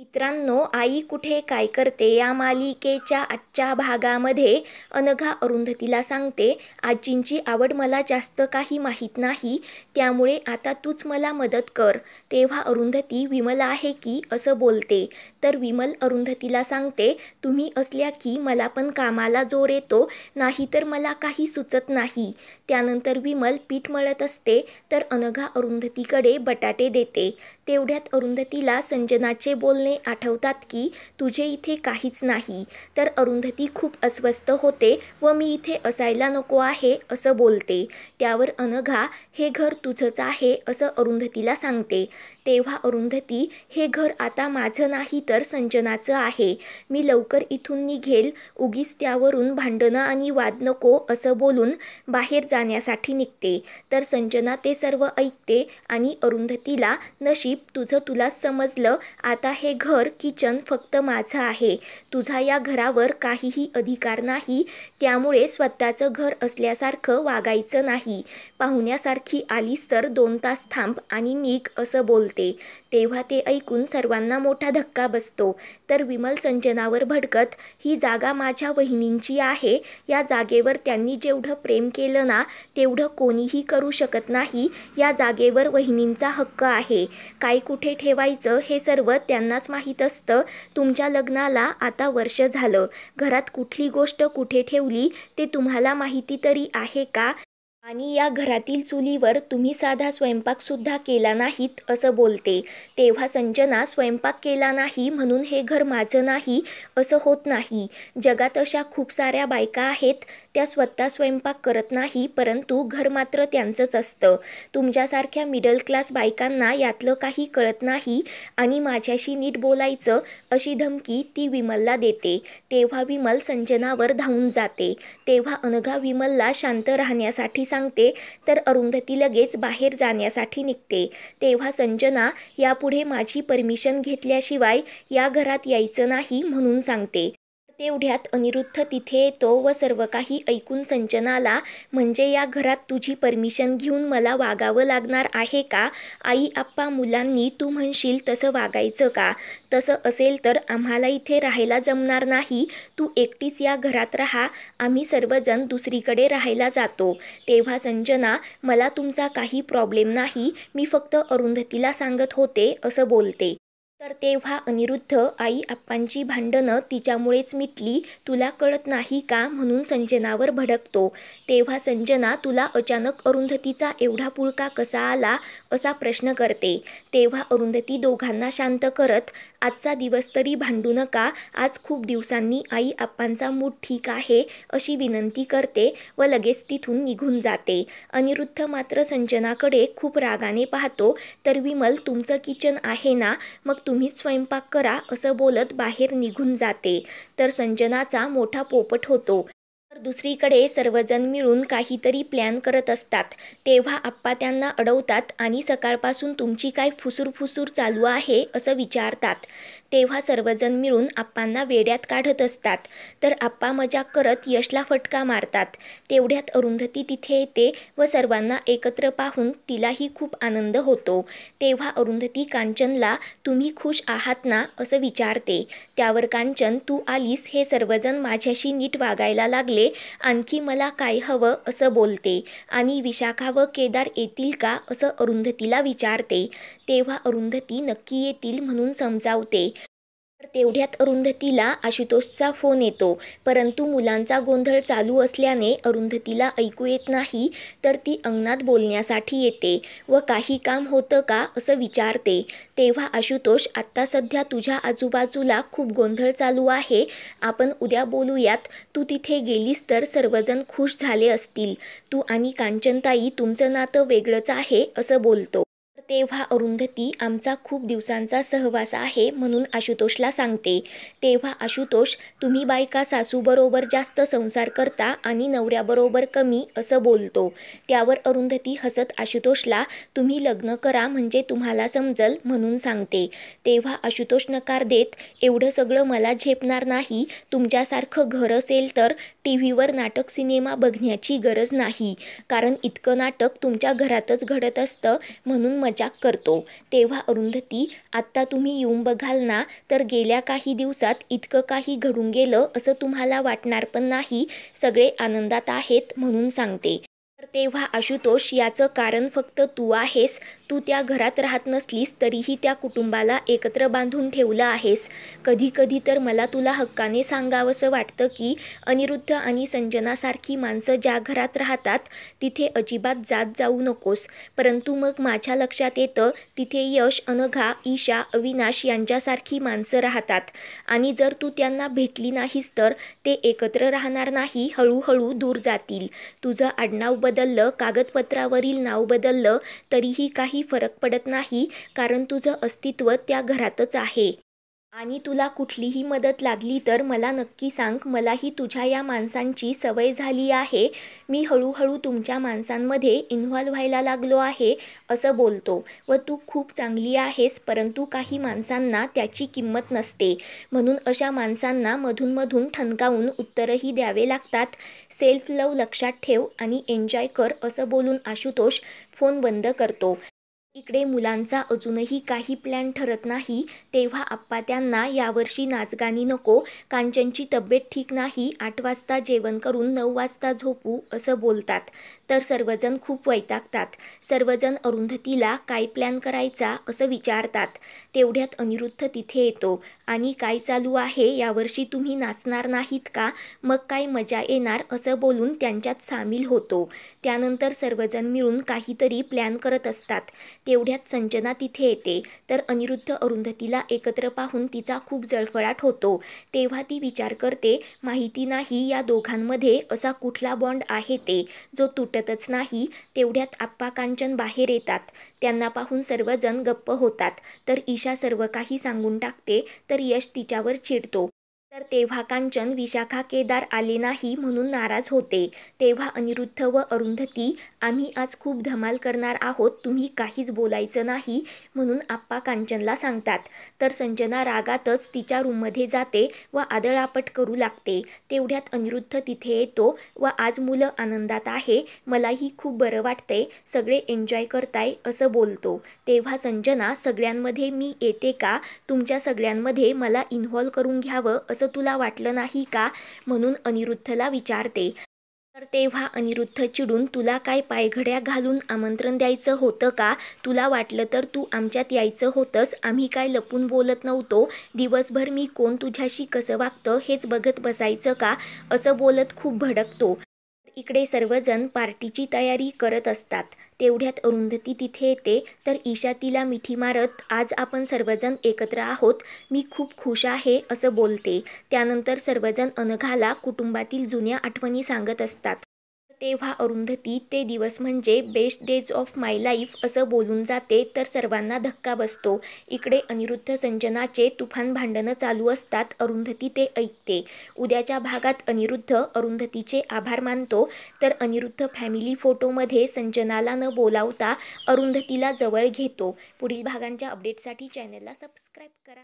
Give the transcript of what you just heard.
मित्रांनो, आई कुठे काय करते या मालिकेच्या आजच्या भागामध्ये अनघा अरुंधतीला सांगते, आजींची आवड मला जास्त काही माहीत नाही, त्यामुळे आता तूच मला मदत कर. तेव्हा अरुंधती विमल आहे की असं बोलते. तर विमल अरुंधतीला सांगते, तुम्ही असल्या की मला पण कामाला जोर येतो, नाहीतर मला काही सुचत नाही. त्यानंतर विमल पीठ मळत असते तर अनघा अरुंधतीकडे बटाटे देते. तेवढ्यात अरुंधतीला संजनाचे बोलणे आठवतात की तुझे इथे काहीच नाही. तर अरुंधती खूप अस्वस्थ होते व मी इथे असायला नको आहे असं बोलते. त्यावर अनघा, हे घर तुझंच आहे असं अरुंधतीला सांगते. तेव्हा अरुंधती, हे घर आता माझं नाही तर संजनाचं आहे. मी लवकर इथून निघेल, उगीच त्यावरून भांडणं आणि वाद नको असं बोलून बाहेर जाण्यासाठी निघते. तर संजना ते सर्व ऐकते आणि अरुंधतीला, नशीब तुझं तुलाच समजलं, आता हे घर किचन फक्त माझं आहे. तुझा या घरावर काहीही अधिकार नाही, त्यामुळे स्वतःचं घर असल्यासारखं वागायचं नाही. पाहुण्यासारखी आलीस तर 2 तास थांब आणि निघ असं बोलते. तेव्हा ते ऐकून सर्वांना मोठा धक्का बसतो. तर विमल संजनावर भडकत, ही जागा माझ्या वहिनींची आहे. या जागेवर त्यांनी जेवढं प्रेम केलं ना, तेवढं कोणीही करू शकत नाही. या जागेवर वहिनींचा हक्क आहे. काय कुठे ठेवायचं हे सर्व त्यांनाच माहीत असतं. तुमच्या लग्नाला आता वर्ष झालं. घरात कुठली गोष्ट कुठे ठेवली ते तुम्हाला माहिती तरी आहे का? आणि या घरातील चुलीवर तुम्ही साधा स्वयंपाकसुद्धा केला नाहीत असं बोलते. तेव्हा संजना, स्वयंपाक केला नाही म्हणून हे घर माझं नाही असं होत नाही. जगात अशा खूप साऱ्या बायका आहेत, त्या स्वतः स्वयंपाक करत नाही परंतु घर मात्र त्यांचंच असतं. तुमच्यासारख्या मिडल क्लास बायकांना यातलं काही कळत नाही आणि माझ्याशी नीट बोलायचं अशी धमकी ती विमलला देते. तेव्हा विमल संजनावर धावून जाते. तेव्हा अनघा विमलला शांत राहण्यासाठी सांगते तर अरुंधती लगेच बाहेर जाण्यासाठी निघते. तेव्हा संजना, यापुढे माझी परमिशन घेतल्याशिवाय या घरात यायचं नाही म्हणून सांगते. तेवढ्यात अनिरुद्ध तिथे येतो व सर्व काही ऐकून संजनाला, म्हणजे या घरात तुझी परमिशन घेऊन मला वागावं लागणार आहे का? आई आप्पा मुलांनी तू म्हणशील तसं वागायचं का? तसं असेल तर आम्हाला इथे राहायला जमणार नाही. तू एकटीच या घरात राहा, आम्ही सर्वजण दुसरीकडे राहायला जातो. तेव्हा संजना, मला तुमचा काही प्रॉब्लेम नाही, मी फक्त अरुंधतीला सांगत होते असं बोलते. तर तेव्हा अनिरुद्ध, आई आप्पांची भांडणं तिच्यामुळेच मिटली, तुला कळत नाही का म्हणून संजनावर भडकतो. तेव्हा संजना, तुला अचानक अरुंधतीचा एवढा पुळका कसा आला असा प्रश्न करते. तेव्हा अरुंधती दोघांना शांत करत, आजचा दिवस तरी भांडू नका, आज खूप दिवसांनी आई आप्पांचा मूड ठीक आहे अशी विनंती करते व लगेच तिथून निघून जाते. अनिरुद्ध मात्र संजनाकडे खूप रागाने पाहतो. तर विमल, तुमचं किचन आहे ना, मग तुम्हीच स्वयंपाक करा असं बोलत बाहेर निघून जाते. तर संजनाचा मोठा पोपट होतो. तर दुसरीकडे सर्वजण मिळून काहीतरी प्लॅन करत असतात. तेव्हा आप्पा त्यांना अडवतात आणि सकाळपासून तुमची काय फुसूर चालू आहे असं विचारतात. तेव्हा सर्वजण मिळून आप्पांना वेड्यात काढत असतात. तर आप्पा मजाक करत यशला फटका मारतात. तेवढ्यात अरुंधती तिथे येते व सर्वांना एकत्र पाहून तिलाही खूप आनंद होतो. तेव्हा अरुंधती कांचनला, तुम्ही खुश आहात ना असं विचारते. त्यावर कांचन, तू आलीस हे सर्वजण माझ्याशी नीट वागायला लागले, आणखी मला काय हवं असं बोलते. आणि विशाखा व केदार येतील का असं अरुंधतीला विचारते. तेव्हा अरुंधती नक्की येतील म्हणून समजावते. तर तेवढ्यात अरुंधतीला आशुतोषचा फोन येतो, परंतु मुलांचा गोंधळ चालू असल्याने अरुंधतीला ऐकू येत नाही. तर ती अंगणात बोलण्यासाठी येते व काही काम होतं का असं विचारते. तेव्हा आशुतोष, आत्ता सध्या तुझ्या आजूबाजूला खूप गोंधळ चालू आहे, आपण उद्या बोलूयात. तू तिथे गेलीस तर सर्वजण खुश झाले असतील. तू आणि कांचनताई, तुमचं नातं वेगळंच आहे असं बोलतो. तेव्हा अरुंधती, आमचा खूप दिवसांचा सहवास आहे म्हणून आशुतोषला सांगते. तेव्हा आशुतोष, तुम्ही बायका सासूबरोबर जास्त संसार करता आणि नवऱ्याबरोबर कमी असं बोलतो. त्यावर अरुंधती हसत आशुतोषला, तुम्ही लग्न करा म्हणजे तुम्हाला समजल म्हणून सांगते. तेव्हा आशुतोष नकार देत, एवढं सगळं मला झेपणार नाही. तुमच्यासारखं घर असेल तर टीव्हीवर नाटक सिनेमा बघण्याची गरज नाही, कारण इतकं नाटक तुमच्या घरातच घडत असतं म्हणून मजाक करतो. तेव्हा अरुंधती, आत्ता तुम्ही येऊन बघाल ना तर गेल्या काही दिवसात इतकं काही घडून गेलं असं तुम्हाला वाटणार पण नाही. सगळे आनंदात आहेत म्हणून सांगते. तर तेव्हा आशुतोष, याचं कारण फक्त तू आहेस. तू त्या घरात राहत नसलीस तरीही त्या कुटुंबाला एकत्र बांधून ठेवलं आहेस. कधी कधी तर मला तुला हक्काने सांगावंसं वाटतं की अनिरुद्ध आणि संजनासारखी माणसं ज्या घरात राहतात तिथे अजिबात जात जाऊ नकोस. परंतु मग माझ्या लक्षात येतं तिथे यश, अनघा, ईशा, अविनाश यांच्यासारखी माणसं राहतात आणि जर तू त्यांना भेटली नाहीस तर ते एकत्र राहणार नाही, हळूहळू दूर जातील. तुझं आडनाव बदललं, कागदपत्रावरील नाव बदललं तरीही काही फरक पडत नाही, कारण तुझं अस्तित्व त्या घरातच आहे. आणि तुला कुठलीही मदत लागली तर मला नक्की सांग. मलाही तुझ्या या माणसांची सवय झाली आहे. मी हळूहळू तुमच्या माणसांमध्ये इन्व्हॉल्व व्हायला लागलो आहे असं बोलतो. व तू खूप चांगली आहेस, परंतु काही माणसांना त्याची किंमत नसते. म्हणून अशा माणसांना मधून ठणकावून उत्तरही द्यावे लागतात. सेल्फ लव्ह लक्षात ठेव आणि एन्जॉय कर असं बोलून आशुतोष फोन बंद करतो. इकडे मुलांचा अजूनही काही प्लॅन ठरत नाही. तेव्हा आप्पा त्यांना, यावर्षी नाचगाणी नको, कांचनची तब्येत ठीक नाही, 8 वाजता जेवण करून 9 वाजता झोपू असं बोलतात. तर सर्वजण खूप वैतागतात. सर्वजण अरुंधतीला काय प्लॅन करायचा असं विचारतात. तेवढ्यात अनिरुद्ध तिथे येतो आणि काय चालू आहे, यावर्षी तुम्ही नाचणार नाहीत का, मग काय मजा येणार असं बोलून त्यांच्यात सामील होतो. त्यानंतर सर्वजण मिळून काहीतरी प्लॅन करत असतात. तेवढ्यात संजना तिथे येते. तर अनिरुद्ध अरुंधतीला एकत्र पाहून तिचा खूप जळफळाट होतो. तेव्हा ती विचार करते, माहिती नाही या दोघांमध्ये असा कुठला बॉन्ड आहे ते जो तुटतच नाही. तेवढ्यात आप्पा कांचन बाहेर येतात. त्यांना पाहून सर्वजण गप्प होतात. तर ईशा सर्व काही सांगून टाकते. तर यश तिच्यावर चिडतो. तर तेव्हा कांचन विशाखा केदार आले नाही म्हणून नाराज होते. तेव्हा अनिरुद्ध व अरुंधती, आम्ही आज खूप धमाल करणार आहोत, तुम्ही काहीच बोलायचं नाही म्हणून आप्पा कांचनला सांगतात. तर संजना रागातच तिच्या रूममध्ये जाते व आदळआपट करू लागते. तेवढ्यात अनिरुद्ध तिथे येतो व आज मुलं आनंदात आहे, मलाही खूप बरं वाटतंय, सगळे एन्जॉय करताय असं बोलतो. तेव्हा संजना, सगळ्यांमध्ये मी येते का, तुमच्या सगळ्यांमध्ये मला इन्व्हॉल्व करून घ्यावं असं तुला वाटलं नाही का म्हणून अनिरुद्धला विचारते. तर तेव्हा अनिरुद्ध चिडून, तुला काय पायघड्या घालून आमंत्रण द्यायचं होतं का, तुला वाटलं तर तू आमच्यात यायचं होतंस, आम्ही काय लपून बोलत नव्हतो, दिवसभर मी कोण तुझ्याशी कसं वागतं हेच बघत बसायचं का असं बोलत खूप भडकतो. इकडे सर्वजण पार्टीची तयारी करत असतात. तेवढ्यात अरुंधती तिथे येते. तर ईशा तिला मिठी मारत, आज आपण सर्वजण एकत्र आहोत, मी खूप खुश आहे असं बोलते. त्यानंतर सर्वजण अनघाला कुटुंबातील जुन्या आठवणी सांगत असतात. तेव्हा अरुंधती, ते दिवस म्हणजे best days of my life असं बोलून जाते. तर सर्वांना धक्का बसतो. इकडे अनिरुद्ध संजनाचे तुफान भांडणं चालू असतात. अरुंधती ते ऐकते. उद्याच्या भागात अनिरुद्ध अरुंधतीचे आभार मानतो. तर अनिरुद्ध फॅमिली फोटोमध्ये संजनाला न बोलावता अरुंधतीला जवळ घेतो. पुढील भागांच्या अपडेटसाठी चॅनलला सबस्क्राईब करा.